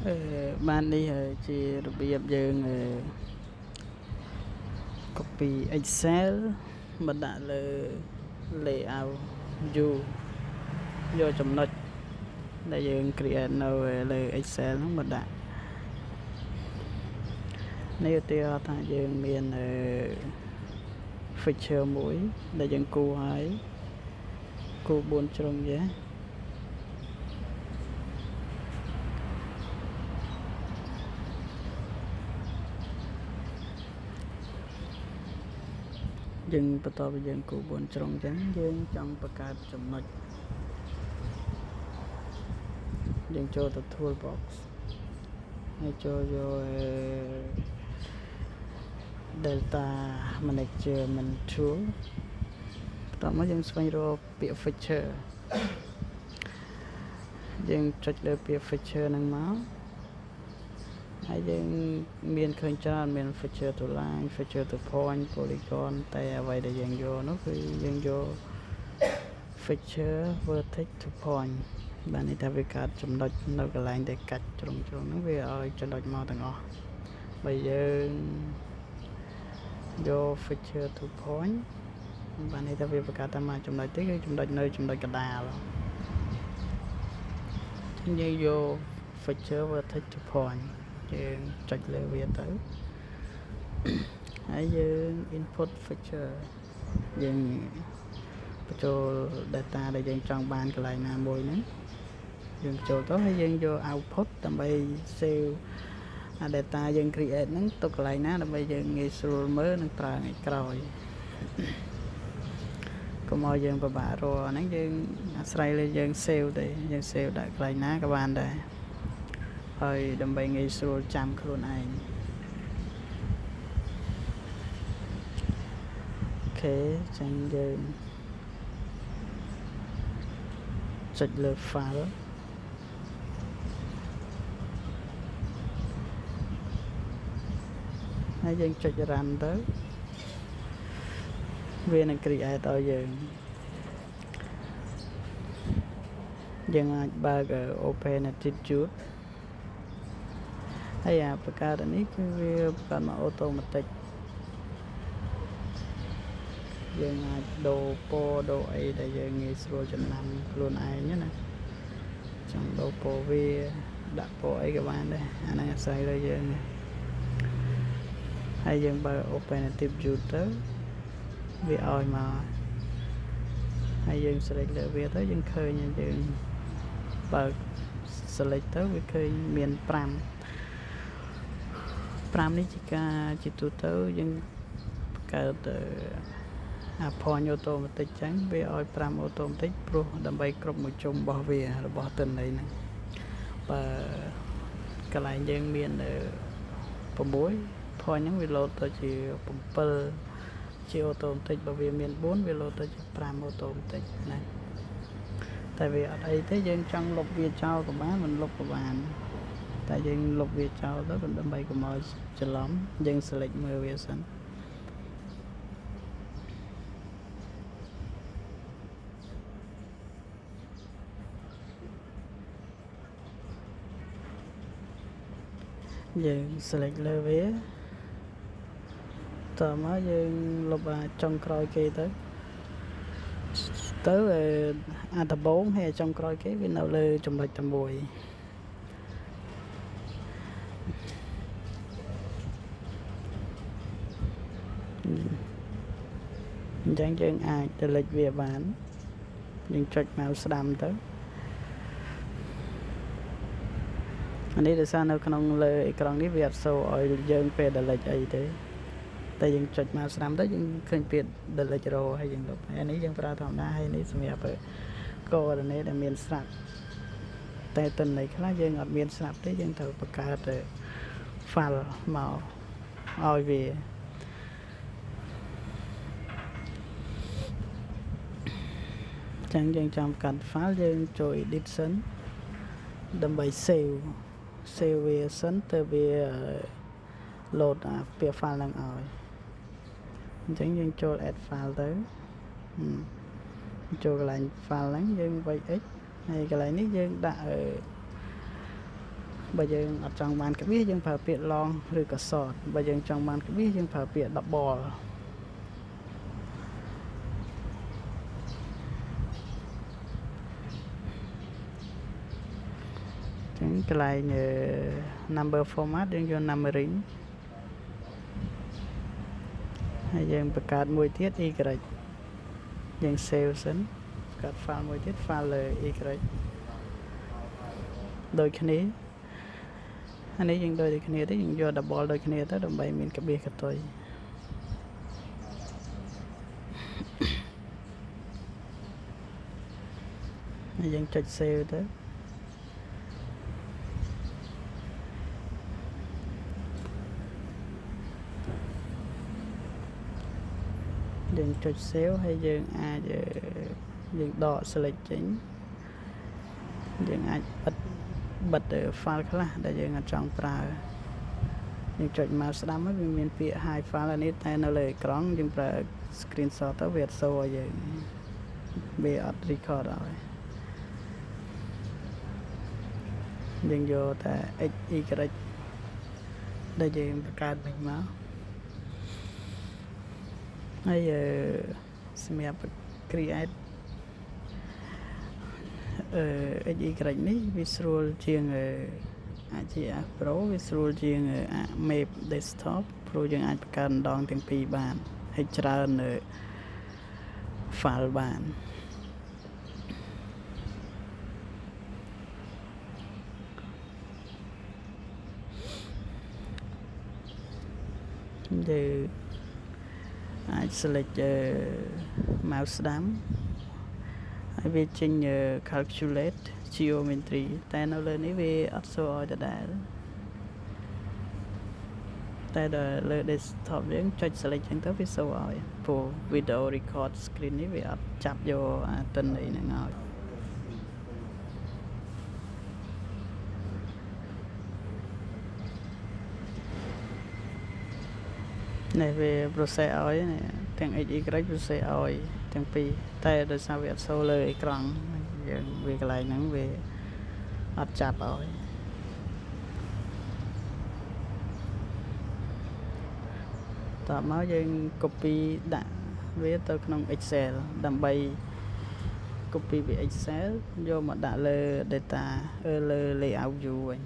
ban đi chỉរបៀបយើង copy Excel មកដាក់លើ layout view យកចំណុចដែលយើង create នៅលើ Excel ហ្នឹងមកដាក់នេះឧទាហរណ៍ថាយើងមាន feature មួយដែលយើងគូឲ្យគូ4ជ្រុងចេះយើងបន្ទាប់ពីយើងគូ4ជ្រុងចឹងយើងចង់បង្កើតចំណុចយើងចូលទៅ toolbox ហើយចូលយក Delta Management Tool បន្ទាប់មកយើងស្វែងរកពាក្យ feature យើងចុចលើពាក្យ feature ហ្នឹងមកហើយយើងមានឃើញច្រើនមាន feature to line feature to point polygon តែអ្វីដែលយើងយកនោះគឺយើងយក feature vertex to point បានន័យថាវាកាត់ចំណុចនៅកន្លែងដែលកាច់ជ្រុងហ្នឹងវាឲ្យចំណុចមកទាំងអស់បើយើងយក feature to point បានន័យថាវាបង្កើតតែមួយចំណុចទេគឺចំណុចនៅចំណុចកណ្ដាលយើងយក feature vertex to point យើងចុចលើវាទៅហើយយើង input feature យើងបញ្ចូល data ដែលយើងចង់បានកន្លែងណាមួយហ្នឹងយើងចូលទៅហើយយើងយក output ដើម្បី save data យើង create ហ្នឹងទុកកន្លែងណាដើម្បីយើងងាយស្រួលមើលនិងប្រើថ្ងៃក្រោយកុំឲ្យយើងពិបាករកហ្នឹងយើងអាស្រ័យលើយើង save ទេយើង save ដាក់កន្លែងណាក៏បានដែរហើយដើម្បីងាយស្រួលចាំខ្លួនឯងអូខេចឹងយើងចុចលើ file ហើយយើងចុច run ទៅវានឹង create ឲ្យយើងអាចបើក open attitude ហើយអាបង្កើតនេះគឺវាបង្កើតមក automatic យើងអាចដូរពណ៌ដូរអីដែលយើងងាយស្រួលចំណាំខ្លួនឯងណាចង់ដូរពណ៌វាដាក់ពណ៌អីក៏បានដែរអាហ្នឹងអាស្រ័យលើយើងហើយយើងបើ open attitude ទៅវាឲ្យមកហើយយើង select លើវាទៅយើងឃើញយើងបើ select ទៅវាឃើញមាន5នេះជាការជាទូទៅយើងបង្កើតអា point automatic ចឹងវាឲ្យ5 automatic ព្រោះដើម្បីគ្រប់មួយជុំរបស់វារបស់ទិន្នន័យហ្នឹងបើកន្លែងយើងមាន6 point ហ្នឹងវា load ទៅជា7ជា automatic បើវាមាន4វា load ទៅជា5 automatic ណាតែវាអត់អីទេយើងចង់លុបវាចោលក៏បានមិនលុបក៏បានតែយើងលុបវាចោលទៅដើម្បីកុំឲ្យច្រឡំយើង select មើលវាសិនយើង select លើវាតមកយើងលុបចុងក្រោយគេទៅអាដំបូងហើយចុងក្រោយគេវានៅលើចំណុចតែមួយអញ្ចឹងយើងអាច delete វាបានយើងចុចមកស្ដាំទៅអានេះដោយសារនៅក្នុងលើអេក្រង់នេះវាអត់សូវឲ្យយើងពេល delete អីទេតែយើងចុចមកស្ដាំទៅយើងឃើញពាក្យ delete row ហើយយើងលុបហើយនេះយើងប្រើធម្មតាហើយនេះសម្រាប់ coordinate ដែលមានស្រាប់តែទិន្នន័យខ្លះយើងអត់មានស្រាប់ទេយើងត្រូវបង្កើត file មកឲ្យវាចឹងយើងចង់បង្កើត file យើងចូល edit សិនដើម្បី save វាសិនទៅវា load អាពាក្យ file ហ្នឹងឲ្យអញ្ចឹងយើងចូល add file ទៅចូលកន្លែង file ហ្នឹងយើង VX ហើយកន្លែងនេះយើងដាក់ បើយើងអត់ចង់បានក្បៀសយើងប្រើពាក្យ long ឬក៏ short បើយើងចង់បានក្បៀសយើងប្រើពាក្យ double ចឹងកន្លែង number format យើងយក numbering ហើយយើងបង្កើតមួយទៀត y យើង save សិនបង្កើត file មួយទៀត file លើ y ដូចគ្នាអានេះយើងដូចគ្នាទេយើងយក double ដូចគ្នាទៅដើម្បីមានក្បៀសកតុយហើយយើងចុច save ទៅយើងចុច save ហើយយើងអាចយើងដក select ចេញយើងអាចបិទ file ខ្លះដែលយើងអត់ចង់ប្រើយើងចុច mouse ស្ដាំហើយវាមានពាក្យ hide file នេះតែនៅលើអេក្រង់យើងប្រើ screenshot ទៅវាអត់ show ឲ្យយើងវាអត់ record ឲ្យយើងយកតែ x y ដែលយើងបង្កើតវិញមកហើយសម្រាប់ create x y នេះវាស្រួលជាងអាចជា Pro វាស្រួលជាង Map Desktop ព្រោះយើងអាចបង្កើតម្ដងទាំងពីរបានហើយច្រើន file បានយើងអាច select mouse ស្ដាំហើយវាចេញ calculate geometry តែនៅលើនេះវាអត់ show ឲ្យដដែលតែដល់លើ desktop យើងចុច select ចឹងទៅវា show ឲ្យព្រោះ video record screen នេះវាអត់ចាប់យកទិន្នន័យហ្នឹងឲ្យនេះវា process ឲ្យទាំង x y process ឲ្យទាំងពីរតែដោយសារវាអត់ show លើអេក្រង់យើងវាកន្លែងហ្នឹងវាអត់ចាប់ឲ្យតោះមកយើង copy ដាក់វាទៅក្នុង Excel ដើម្បី copy ពី Excel យកមកដាក់លើ data លើ layout view វិញ